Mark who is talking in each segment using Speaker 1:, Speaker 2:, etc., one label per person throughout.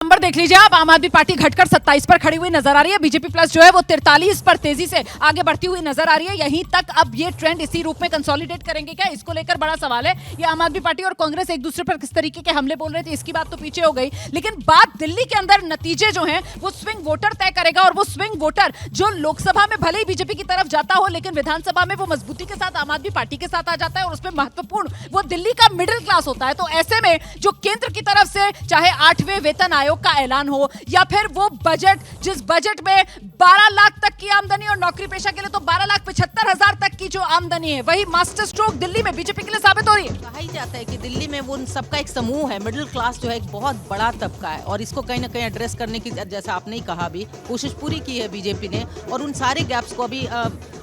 Speaker 1: Number देख लीजिए आप, आम आदमी पार्टी घटकर 27 पर खड़ी हुई नजर आ रही है। बीजेपी प्लस जो है वो 43 पर तेजी से आगे बढ़ती हुई नजर आ रही है। यहीं तक अब ये ट्रेंड इसी रूप में कंसोलिडेट करेंगे क्या, इसको लेकर बड़ा सवाल है। ये आम आदमी पार्टी और कांग्रेस एक दूसरे पर किस तरीके के हमले बोल रहे थे, इसकी बात तो पीछे हो गई, लेकिन बात दिल्ली के अंदर नतीजे जो हैं वो स्विंग वोटर तय करेगा। और वो स्विंग वोटर जो लोकसभा में भले ही बीजेपी की तरफ जाता हो, लेकिन विधानसभा में वो मजबूती के साथ आम आदमी पार्टी के साथ आ जाता है। और उसमें महत्वपूर्ण वो दिल्ली का मिडिल क्लास होता है। तो ऐसे में जो केंद्र की तरफ से चाहे 8वें वेतन आयोग का ऐलान हो, या फिर वो बजट, जिस बजट में 12 लाख तक की आमदनी और नौकरी पेशा के लिए तो 12,75,000 तक की जो आमदनी है, वही मास्टर स्ट्रोक दिल्ली में बीजेपी के लिए साबित हो रही है।
Speaker 2: कहा ही जाता है कि दिल्ली में वो उन सबका एक समूह है, मिडिल क्लास जो है एक बहुत बड़ा तबका है, और इसको कहीं ना कहीं एड्रेस करने की, जैसा आपने ही कहा, भी कोशिश पूरी की है बीजेपी ने। और उन सारे गैप्स को अभी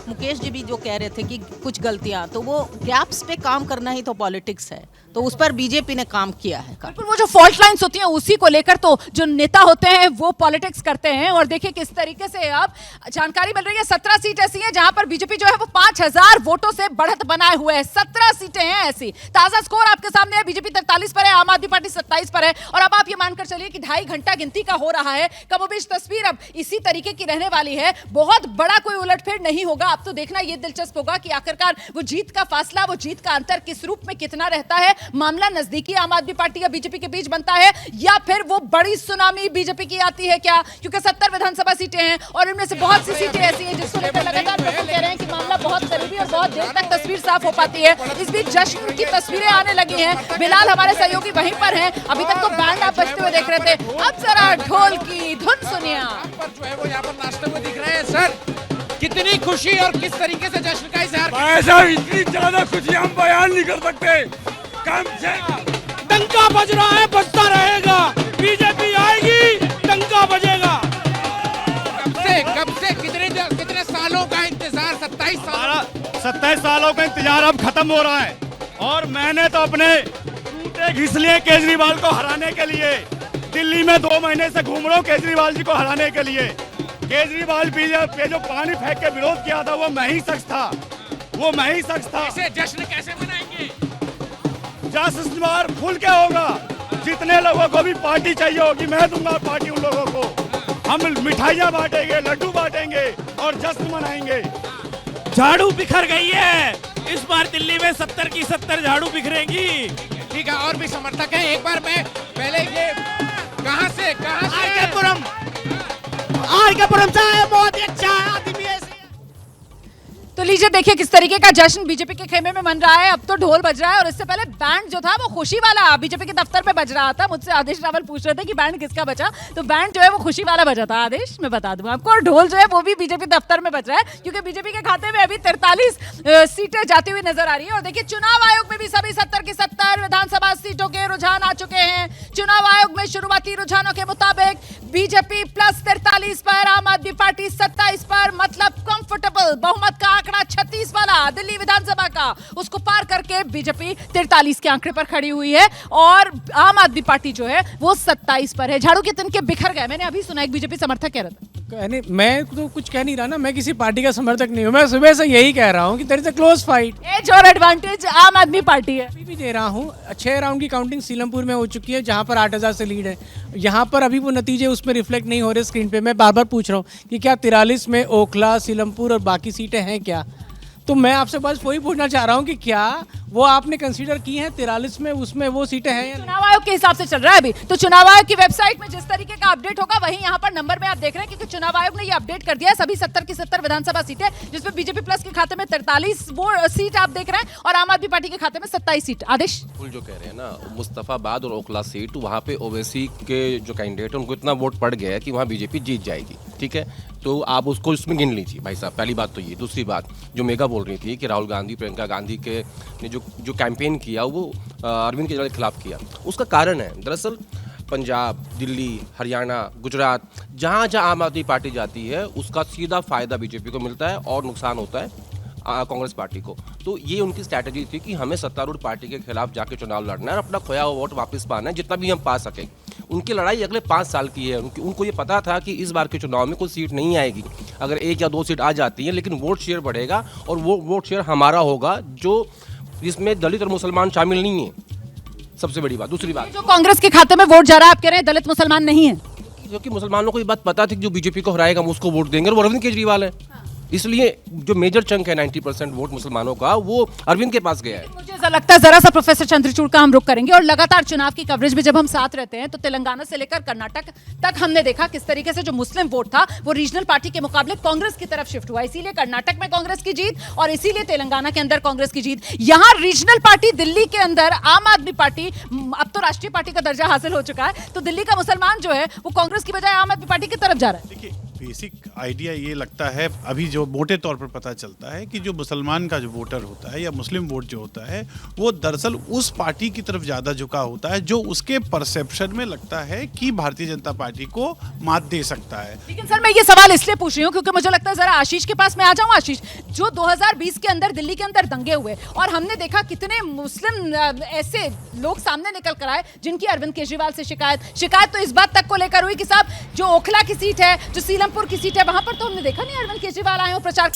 Speaker 2: मुकेश जी भी जो कह रहे थे कि कुछ गलतियां, तो वो गैप्स पे काम करना ही तो पॉलिटिक्स है, तो उस पर बीजेपी ने काम किया है।
Speaker 1: बिल्कुल, वो जो फॉल्ट लाइंस होती हैं उसी को लेकर तो जो नेता होते हैं वो पॉलिटिक्स करते हैं। और देखिए किस तरीके से अब जानकारी मिल रही है, 17 सीट ऐसी हैं जहां पर बीजेपी जो है वो 5,000 वोटों से बढ़त बनाए हुए है। 17 सीटें हैं ऐसी। ताजा स्कोर आपके सामने है, बीजेपी 43 पर है, आम आदमी पार्टी 27 पर है। और अब आप ये मानकर चलिए कि 2.5 घंटा गिनती का हो रहा है। कमोबेश तस्वीर अब इसी तरीके की रहने वाली है। बहुत बड़ा कोई उलटफेर नहीं होगा। अब तो देखना ये दिलचस्प होगा कि आखिरकार वो जीत का फासला, वो जीत का अंतर किस रूप में कितना रहता है। मामला नजदीकी आम आदमी पार्टी या बीजेपी के बीच बनता है, या फिर वो बड़ी सुनामी बीजेपी की आती है क्या, क्योंकि 70 विधानसभा सीटें हैं और इनमें से बहुत सी सीटें ऐसी हैं जिसको लेकर लगातार लोग कह रहे हैं कि मामला बहुत करीबी और बहुत देर तक तस्वीर साफ हो पाती है। इस बीच जश्न की तस्वीरें आने लगी हैं। बिलाल हमारे सहयोगी वहीं पर हैं। अभी तक तो बैंड आप बजते हुए देख रहे थे, अब जरा ढोल की धुन सुनिए।
Speaker 3: जो है वो यहाँ पर नाचते हुए दिख रहे हैं। सर, कितनी खुशी और किस तरीके से जश्न का इजहार।
Speaker 4: भाई साहब, इतनी ज्यादा खुशी हम बयान नहीं कर सकते। कम से
Speaker 5: डंका बज रहा है, बजता रहेगा। बीजेपी आएगी, डंका बजेगा।
Speaker 3: कब से कितने सालों का इंतजार,
Speaker 4: 27 सालों का इंतजार अब खत्म हो रहा है। और मैंने तो अपने टूटे घिस लिए केजरीवाल को हराने के लिए। दिल्ली में 2 महीने से घूम रहा हूँ केजरीवाल जी को हराने के लिए। केजरीवाल पे जो पानी फेंक के विरोध किया था वो मैं ही शख्स था, वो मैं ही शख्स था।
Speaker 3: इसे जश्न कैसे मनाएंगे?
Speaker 4: जश्न बार खुल के होगा। जितने लोगों को भी पार्टी चाहिए होगी मैं दूंगा पार्टी उन लोगों को। हम मिठाइयाँ बांटेंगे, लड्डू बांटेंगे और जश्न मनाएंगे।
Speaker 5: झाड़ू बिखर गई है, इस बार दिल्ली में 70 की 70 झाड़ू बिखरेंगी।
Speaker 3: ठीक है, और भी समर्थक हैं। एक बार मैं पहले ये कहाँ से
Speaker 5: आरकेपुरम से आए, बहुत ही अच्छा आदमी है।
Speaker 1: तो लीजिए देखिए किस तरीके का जश्न बीजेपी के खेमे में मन रहा है। अब तो ढोल बज रहा है और इससे पहले बैंड जो था वो खुशी वाला बीजेपी के दफ्तर में बज रहा था। मुझसे आदेश रावल पूछ रहे थे कि बैंड किसका बजा, तो बैंड जो है वो खुशी वाला बजा था। आदेश, मैं बता दूं आपको। और ढोल जो है वो भी बीजेपी दफ्तर में बज रहा है, क्योंकि बीजेपी के खाते में अभी 43 सीटें जाती हुई नजर आ रही है। और देखिए चुनाव आयोग में भी सभी 70 की 70 विधानसभा सीटों के रुझान आ चुके हैं। चुनाव आयोग में शुरुआती रुझानों के मुताबिक बीजेपी प्लस 43 पर, आम आदमी पार्टी 27 पर, मतलब कंफर्टेबल बहुमत का आंकड़ा 36 वाला दिल्ली विधानसभा का, उसको पार करके बीजेपी 43 के आंकड़े पर खड़ी हुई है। और आम आदमी पार्टी जो है वो 27 पर है। झाड़ू के तिनके बिखर गए। मैंने अभी सुना एक बीजेपी समर्थक कह रहा था।
Speaker 6: मैं तो कुछ कह नहीं रहा ना, मैं किसी पार्टी का समर्थक नहीं हूँ। मैं सुबह से यही कह रहा हूँ कि there is a close fight.
Speaker 1: Edge और एडवांटेज आम आदमी पार्टी है।
Speaker 6: अभी भी दे रहा हूँ। 6 राउंड की काउंटिंग सीलमपुर में हो चुकी है, जहाँ पर 8,000 से लीड है। यहाँ पर अभी वो नतीजे उसमें रिफ्लेक्ट नहीं हो रहे स्क्रीन पे। मैं बार बार पूछ रहा हूँ कि क्या 43 में ओखला, सीलमपुर और बाकी सीटें हैं क्या? तो मैं आपसे बस वही पूछना चाह रहा हूँ कि क्या वो आपने कंसीडर की हैं 43 में, उसमें वो सीटें हैं या
Speaker 1: चुनाव आयोग के हिसाब से चल रहा है अभी। तो चुनाव आयोग की वेबसाइट में जिस तरीके का अपडेट होगा वही यहाँ पर नंबर में आप देख रहे हैं, क्योंकि चुनाव आयोग ने ये अपडेट कर दिया है। सभी 70 की 70 विधानसभा सीटें, जिसमें बीजेपी प्लस के खाते में 43 वो सीट आप देख रहे हैं, और आम आदमी पार्टी के खाते में 27 सीट। आदेश,
Speaker 7: फुल जो कह रहे हैं ना, मुस्तफाबाद और ओखला सीट, वहाँ पे ओवैसी के जो कैंडिडेट है उनको इतना वोट पड़ गया है कि वहाँ बीजेपी जीत जाएगी। ठीक है, तो आप उसको इसमें गिन लीजिए भाई साहब। पहली बात तो ये। दूसरी बात जो मेगा बोल रही थी कि राहुल गांधी, प्रियंका गांधी के ने जो कैंपेन किया वो अरविंद केजरीवाल के खिलाफ किया, उसका कारण है दरअसल पंजाब, दिल्ली, हरियाणा, गुजरात, जहाँ जहाँ आम आदमी पार्टी जाती है उसका सीधा फायदा बीजेपी को मिलता है और नुकसान होता है कांग्रेस पार्टी को। तो ये उनकी स्ट्रैटेजी थी कि हमें सत्तारूढ़ पार्टी के खिलाफ जाके चुनाव लड़ना है और अपना खोया हुआ वोट वापस पाना है, जितना भी हम पा सकें। उनकी लड़ाई अगले 5 साल की है। उनको ये पता था कि इस बार के चुनाव में कोई सीट नहीं आएगी। अगर 1 या 2 सीट आ जाती हैं, लेकिन वोट शेयर बढ़ेगा और वो वोट शेयर हमारा होगा, जो जिसमें दलित और मुसलमान शामिल नहीं है। सबसे बड़ी बात। दूसरी बात,
Speaker 1: जो कांग्रेस के खाते में वोट जा रहा है, आप कह रहे हैं दलित मुसलमान नहीं है।
Speaker 7: क्योंकि मुसलमानों को ये बात पता थी कि जो बीजेपी को हराएगा हम उसको वोट देंगे, और वो अरविंद केजरीवाल है। इसलिए जो मेजर चंक है 90% वोट मुसलमानों का, वो अरविंद के पास गया है।
Speaker 1: मुझे ऐसा लगता है, जरा सा प्रोफेसर चंद्रचूड़ का हम रुख करेंगे, और लगातार चुनाव की कवरेज में जब हम साथ रहते हैं तो तेलंगाना से लेकर कर्नाटक तक हमने देखा किस तरीके से जो मुस्लिम वोट था वो रीजनल पार्टी के मुकाबले कांग्रेस की तरफ शिफ्ट हुआ। इसीलिए कर्नाटक में कांग्रेस की जीत और इसीलिए तेलंगाना के अंदर कांग्रेस की जीत। यहाँ रीजनल पार्टी दिल्ली के अंदर आम आदमी पार्टी अब तो राष्ट्रीय पार्टी का दर्जा हासिल हो चुका है, तो दिल्ली का मुसलमान जो है वो कांग्रेस की बजाय आम आदमी पार्टी की तरफ जा रहा है।
Speaker 8: देखिए, बेसिक आइडिया ये लगता है अभी जो मोटे तौर पर पता चलता है कि जो मुसलमान का जो वोटर होता है या मुस्लिम वोट जो होता है वो दरअसल उस पार्टी की तरफ ज़्यादा झुका होता है जो उसके परसेप्शन में लगता है कि भारतीय जनता पार्टी को मात दे सकता है।
Speaker 1: लेकिन सर मैं ये सवाल इसलिए पूछ रही हूँ क्योंकि मुझे लगता है, जरा आशीष के पास मैं आ जाऊँ। आशीष, जो 2020 के अंदर दिल्ली के अंदर दंगे हुए और हमने देखा कितने मुस्लिम ऐसे लोग सामने निकल कर आए जिनकी अरविंद केजरीवाल से शिकायत तो इस बात तक को लेकर हुई कि साहब जो ओखला की सीट है, जो सीलमपुर की सीट है, वहां पर तो हमने देखा नहीं अरविंद केजरीवाल आए हो प्रचार।